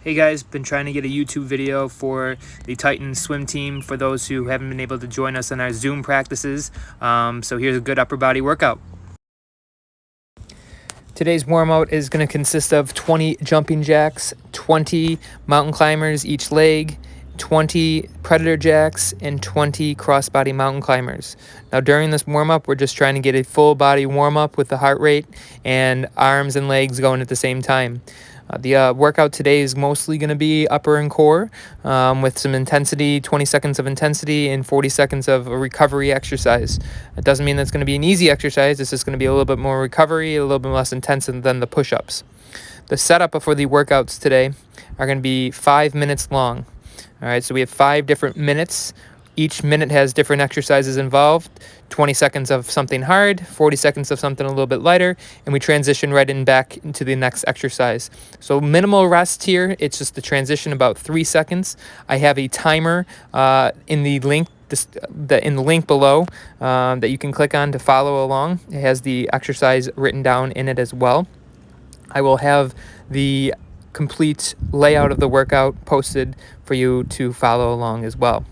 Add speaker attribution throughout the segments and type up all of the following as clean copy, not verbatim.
Speaker 1: Hey guys, been trying to get a YouTube video for the Titan swim team for those who haven't been able to join us in our Zoom practices. So here's a good upper body workout. Today's warm out is going to consist of 20 jumping jacks, 20 mountain climbers each leg, 20 predator jacks, and 20 crossbody mountain climbers. Now during this warm up, we're just trying to get a full body warm up with the heart rate and arms and legs going at the same time. The workout today is mostly going to be upper and core with some intensity, 20 seconds of intensity and 40 seconds of a recovery exercise. It doesn't mean that's going to be an easy exercise. It's just going to be a little bit more recovery, a little bit less intense than the push-ups. The setup for the workouts today are going to be 5 minutes long. All right, so we have 5 different minutes. Each minute has different exercises involved. 20 seconds of something hard, 40 seconds of something a little bit lighter, and we transition right in back into the next exercise. So minimal rest here. It's just the transition about 3 seconds. I have a timer in the link below that you can click on to follow along. It has the exercise written down in it as well. I will have the complete layout of the workout posted for you to follow along as well.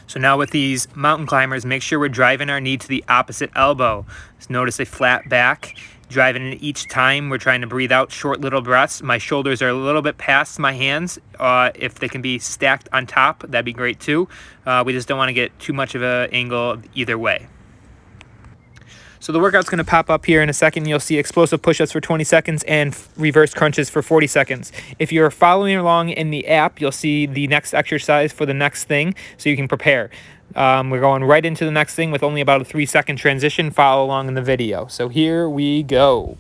Speaker 1: So now with these mountain climbers, make sure we're driving our knee to the opposite elbow. Just notice a flat back. Driving it each time, we're trying to breathe out short little breaths. My shoulders are a little bit past my hands. If they can be stacked on top, that'd be great too. We just don't want to get too much of an angle either way. So the workout's going to pop up here in a second. You'll see explosive push-ups for 20 seconds and reverse crunches for 40 seconds. If you're following along in the app, you'll see the next exercise for the next thing so you can prepare. We're going right into the next thing with only about a 3-second transition. Follow along in the video. So here we go.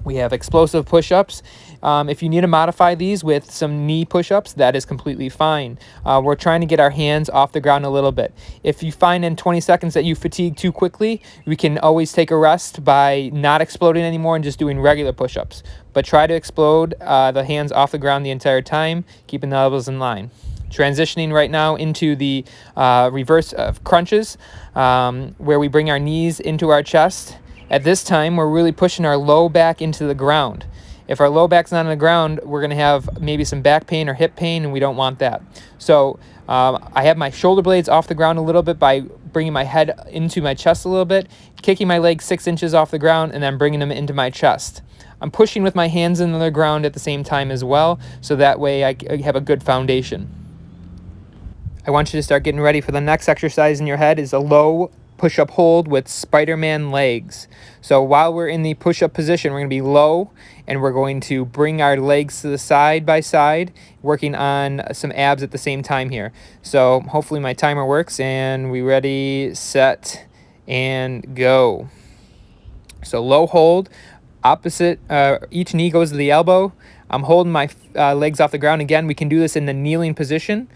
Speaker 1: We have explosive push-ups. If you need to modify these with some knee push-ups, that is completely fine. We're trying to get our hands off the ground a little bit. If you find in 20 seconds that you fatigue too quickly, we can always take a rest by not exploding anymore and just doing regular push-ups. But try to explode the hands off the ground the entire time, keeping the elbows in line. Transitioning right now into the reverse of crunches, where we bring our knees into our chest. At this time, we're really pushing our low back into the ground. If our low back's not on the ground, we're going to have maybe some back pain or hip pain, and we don't want that. So I have my shoulder blades off the ground a little bit by bringing my head into my chest a little bit, kicking my legs 6 inches off the ground, and then bringing them into my chest. I'm pushing with my hands into the ground at the same time as well, so that way I have a good foundation. I want you to start getting ready for the next exercise in your head is a low push-up hold with Spiderman legs. So while we're in the push-up position, we're going to be low, and we're going to bring our legs to the side by side, working on some abs at the same time here. So hopefully my timer works, and we ready, set, and go. So low hold, opposite, each knee goes to the elbow. I'm holding my legs off the ground. Again, we can do this in the kneeling position.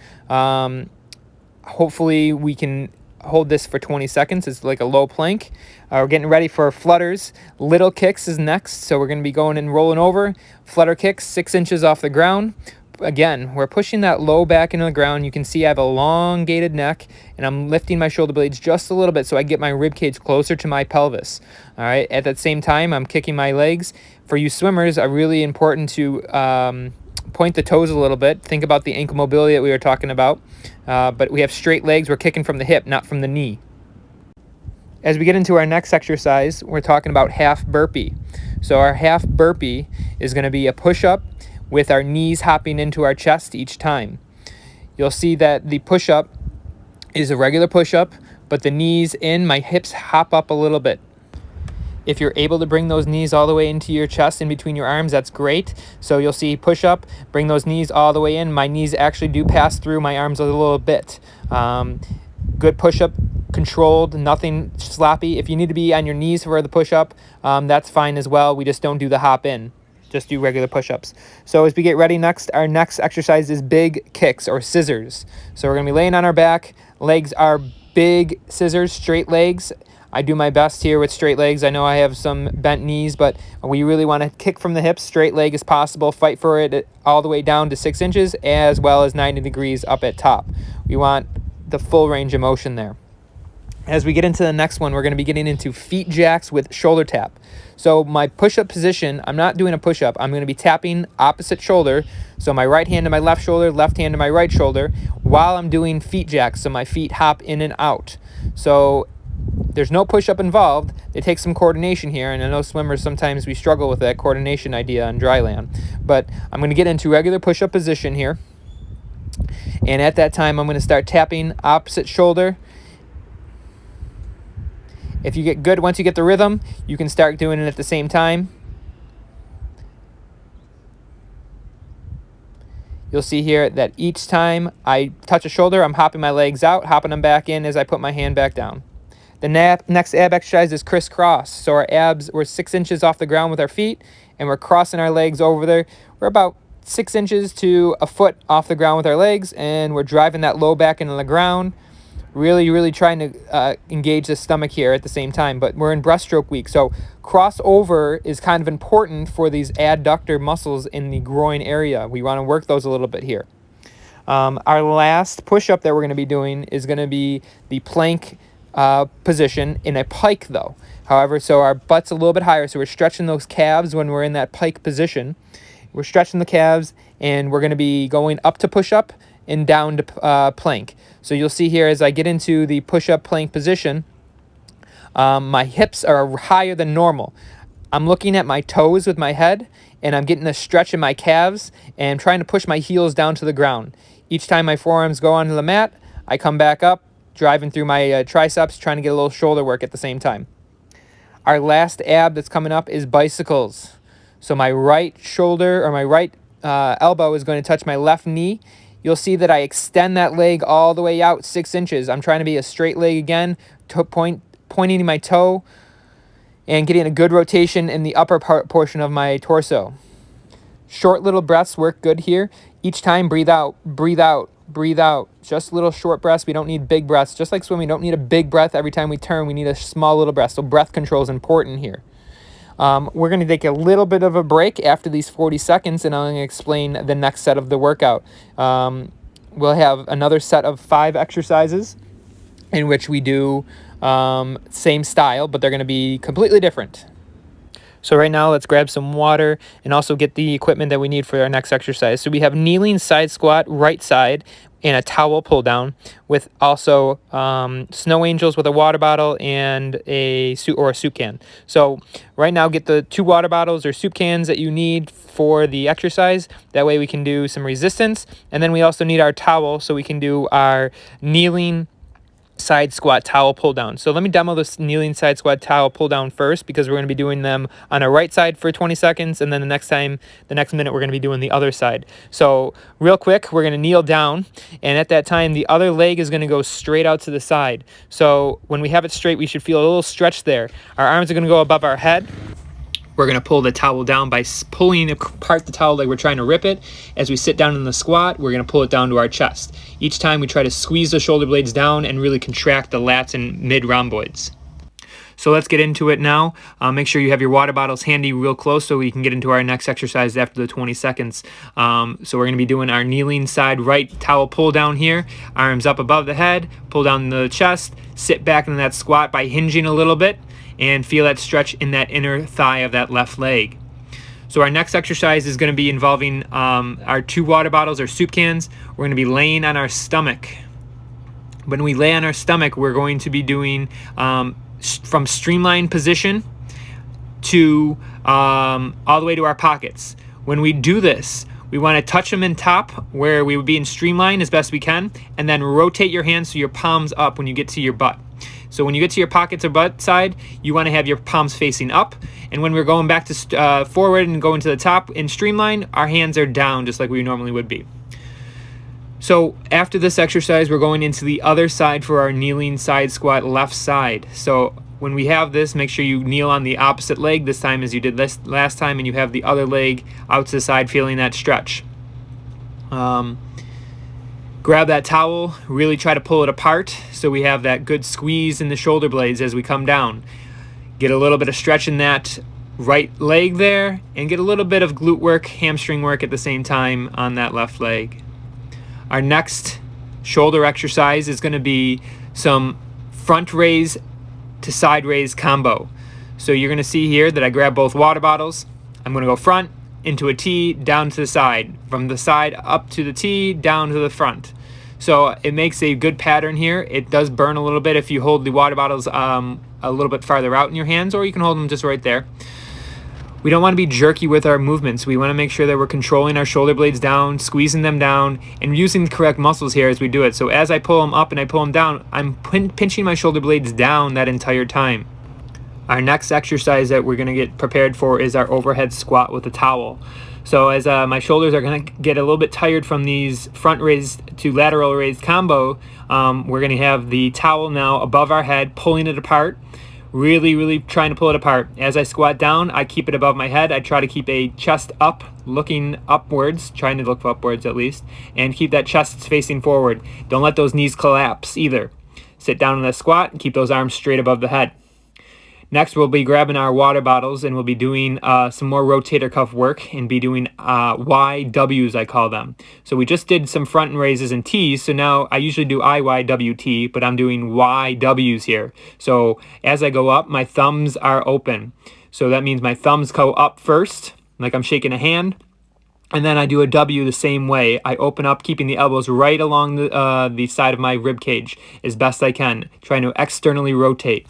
Speaker 1: Hopefully we can hold this for 20 seconds. It's like a low plank. We're getting ready for flutters. Little kicks is next. So we're going to be going and rolling over. Flutter kicks 6 inches off the ground. Again, we're pushing that low back into the ground. You can see I have a elongated neck, and I'm lifting my shoulder blades just a little bit so I get my rib cage closer to my pelvis. All right. At that same time, I'm kicking my legs. For you swimmers, are really important to point the toes a little bit. Think about the ankle mobility that we were talking about. But we have straight legs. We're kicking from the hip, not from the knee. As we get into our next exercise, we're talking about half burpee. So our half burpee is going to be a push-up with our knees hopping into our chest each time. You'll see that the push-up is a regular push-up, but the knees in, my hips hop up a little bit. If you're able to bring those knees all the way into your chest in between your arms, that's great. So you'll see push up, bring those knees all the way in. My knees actually do pass through my arms a little bit. Good push up, controlled, nothing sloppy. If you need to be on your knees for the push up, that's fine as well. We just don't do the hop in. Just do regular push-ups. So as we get ready next, our next exercise is big kicks or scissors. So we're going to be laying on our back. Legs are big scissors, straight legs. I do my best here with straight legs. I know I have some bent knees, but we really want to kick from the hips, straight leg as possible, fight for it all the way down to 6 inches as well as 90 degrees up at top. We want the full range of motion there. As we get into the next one, we're going to be getting into feet jacks with shoulder tap. So my push-up position, I'm not doing a push-up. I'm going to be tapping opposite shoulder. So my right hand to my left shoulder, left hand to my right shoulder, while I'm doing feet jacks. So my feet hop in and out. So there's no push-up involved. It takes some coordination here, and I know swimmers, sometimes we struggle with that coordination idea on dry land. But I'm going to get into regular push-up position here. And at that time, I'm going to start tapping opposite shoulder. If you get good, once you get the rhythm, you can start doing it at the same time. You'll see here that each time I touch a shoulder, I'm hopping my legs out, hopping them back in as I put my hand back down. The next ab exercise is crisscross. So our abs, we're 6 inches off the ground with our feet, and we're crossing our legs over there. We're about 6 inches to a foot off the ground with our legs, and we're driving that low back into the ground. Really trying to engage the stomach here at the same time, but we're in breaststroke week, so crossover is kind of important for these adductor muscles in the groin area. We want to work those a little bit here. Our last push-up that we're going to be doing is going to be the plank position in a pike though. However, so our butt's a little bit higher, so we're stretching those calves when we're in that pike position. We're stretching the calves, and we're going to be going up to push-up and down to plank. So you'll see here as I get into the push-up plank position, my hips are higher than normal. I'm looking at my toes with my head, and I'm getting a stretch in my calves and trying to push my heels down to the ground. Each time my forearms go onto the mat, I come back up, driving through my triceps, trying to get a little shoulder work at the same time. Our last ab that's coming up is bicycles. So my right shoulder, or my right elbow, is going to touch my left knee. You'll see that I extend that leg all the way out 6 inches. I'm trying to be a straight leg again, pointing my toe and getting a good rotation in the upper portion of my torso. Short little breaths work good here. Each time, breathe out, breathe out, breathe out. Just little short breaths. We don't need big breaths. Just like swimming, we don't need a big breath every time we turn. We need a small little breath. So breath control is important here. We're going to take a little bit of a break after these 40 seconds, and I'm going to explain the next set of the workout. We'll have another set of 5 exercises in which we do same style, but they're going to be completely different. So right now, let's grab some water and also get the equipment that we need for our next exercise. So we have kneeling side squat, right side, and a towel pull down, with also snow angels with a water bottle and a soup can. So right now, get the 2 water bottles or soup cans that you need for the exercise. That way we can do some resistance. And then we also need our towel so we can do our kneeling side squat towel pull down. So let me demo this kneeling side squat towel pull down first, because we're going to be doing them on our right side for 20 seconds, and then the next minute we're going to be doing the other side. So real quick, we're going to kneel down, and at that time the other leg is going to go straight out to the side. So when we have it straight, we should feel a little stretch there. Our arms are going to go above our head. We're going to pull the towel down by pulling apart the towel like we're trying to rip it. As we sit down in the squat, we're going to pull it down to our chest. Each time we try to squeeze the shoulder blades down and really contract the lats and mid-rhomboids. So let's get into it now. Make sure you have your water bottles handy real close so we can get into our next exercise after the 20 seconds. So we're going to be doing our kneeling side right towel pull down here. Arms up above the head, pull down the chest, sit back in that squat by hinging a little bit, and feel that stretch in that inner thigh of that left leg. So our next exercise is going to be involving our 2 water bottles or soup cans. We're going to be laying on our stomach. When we lay on our stomach, we're going to be doing from streamlined position to all the way to our pockets. When we do this, we want to touch them in top where we would be in streamline as best we can, and then rotate your hands so your palms up when you get to your butt. So when you get to your pockets or butt side, you want to have your palms facing up. And when we're going back to forward and going to the top in streamline, our hands are down just like we normally would be. So after this exercise, we're going into the other side for our kneeling side squat left side. So when we have this, make sure you kneel on the opposite leg this time as you did last time, and you have the other leg out to the side feeling that stretch. Grab that towel, really try to pull it apart so we have that good squeeze in the shoulder blades as we come down. Get a little bit of stretch in that right leg there, and get a little bit of glute work, hamstring work at the same time on that left leg. Our next shoulder exercise is going to be some front raise to side raise combo. So you're going to see here that I grab both water bottles. I'm going to go front, into a T, down to the side. From the side up to the T, down to the front. So it makes a good pattern here. It does burn a little bit if you hold the water bottles a little bit farther out in your hands, or you can hold them just right there. We don't want to be jerky with our movements. We want to make sure that we're controlling our shoulder blades down, squeezing them down, and using the correct muscles here as we do it. So as I pull them up and I pull them down, I'm pinching my shoulder blades down that entire time. Our next exercise that we're going to get prepared for is our overhead squat with a towel. So as my shoulders are going to get a little bit tired from these front raised to lateral raised combo, we're going to have the towel now above our head, pulling it apart. Really trying to pull it apart. As I squat down, I keep it above my head. I try to keep a chest up, looking upwards, trying to look upwards at least, and keep that chest facing forward. Don't let those knees collapse either. Sit down in the squat and keep those arms straight above the head. Next, we'll be grabbing our water bottles and we'll be doing some more rotator cuff work and be doing YWs, I call them. So we just did some front raises and T's, so now I usually do IYWT, but I'm doing YWs here. So as I go up, my thumbs are open. So that means my thumbs go up first, like I'm shaking a hand, and then I do a W the same way. I open up, keeping the elbows right along the side of my rib cage as best I can, trying to externally rotate.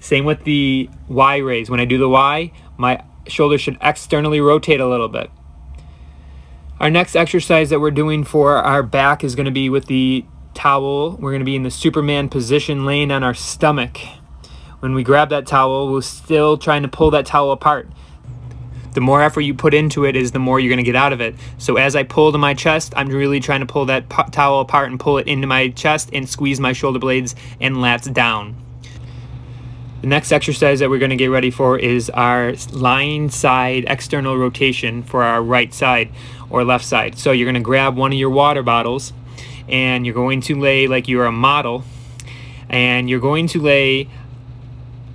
Speaker 1: Same with the Y raise. When I do the Y, my shoulders should externally rotate a little bit. Our next exercise that we're doing for our back is going to be with the towel. We're going to be in the Superman position, laying on our stomach. When we grab that towel, we're still trying to pull that towel apart. The more effort you put into it is the more you're going to get out of it. So as I pull to my chest, I'm really trying to pull that towel apart and pull it into my chest and squeeze my shoulder blades and lats down. The next exercise that we're going to get ready for is our lying side external rotation for our right side or left side. So you're going to grab one of your water bottles and you're going to lay like you're a model, and you're going to lay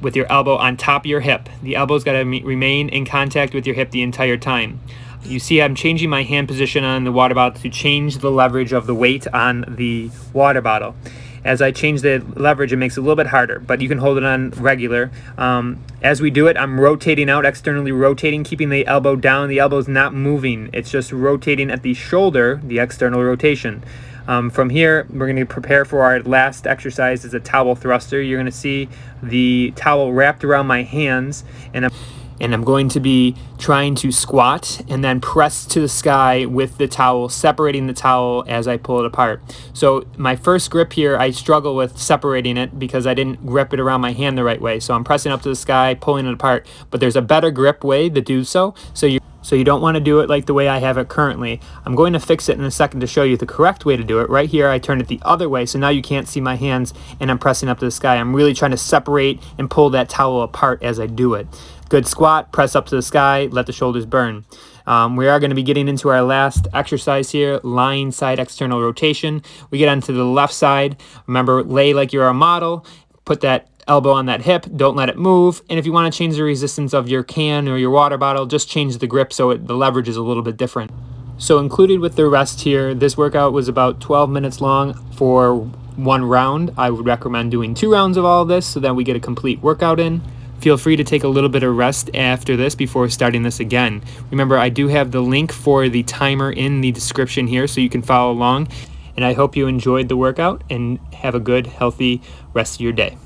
Speaker 1: with your elbow on top of your hip. The elbow's got to remain in contact with your hip the entire time. You see I'm changing my hand position on the water bottle to change the leverage of the weight on the water bottle. As I change the leverage, it makes it a little bit harder, but you can hold it on regular. As we do it, I'm rotating out, externally rotating, keeping the elbow down. The elbow's not moving. It's just rotating at the shoulder, the external rotation. From here, we're going to prepare for our last exercise is a towel thruster. You're going to see the towel wrapped around my hands, and I'm going to be trying to squat and then press to the sky with the towel, separating the towel as I pull it apart. So my first grip here, I struggle with separating it because I didn't grip it around my hand the right way. So I'm pressing up to the sky, pulling it apart, but there's a better grip way to do so. So you don't want to do it like the way I have it currently. I'm going to fix it in a second to show you the correct way to do it. Right here, I turn it the other way, so now you can't see my hands and I'm pressing up to the sky. I'm really trying to separate and pull that towel apart as I do it. Good squat, press up to the sky, let the shoulders burn. We are going to be getting into our last exercise here, lying side external rotation. We get onto the left side. Remember, lay like you're a model, put that elbow on that hip, don't let it move. And if you want to change the resistance of your can or your water bottle, just change the grip so the leverage is a little bit different. So included with the rest here, this workout was about 12 minutes long for one round. I would recommend doing 2 rounds of all of this so that we get a complete workout in. Feel free to take a little bit of rest after this before starting this again. Remember, I do have the link for the timer in the description here so you can follow along. And I hope you enjoyed the workout and have a good, healthy rest of your day.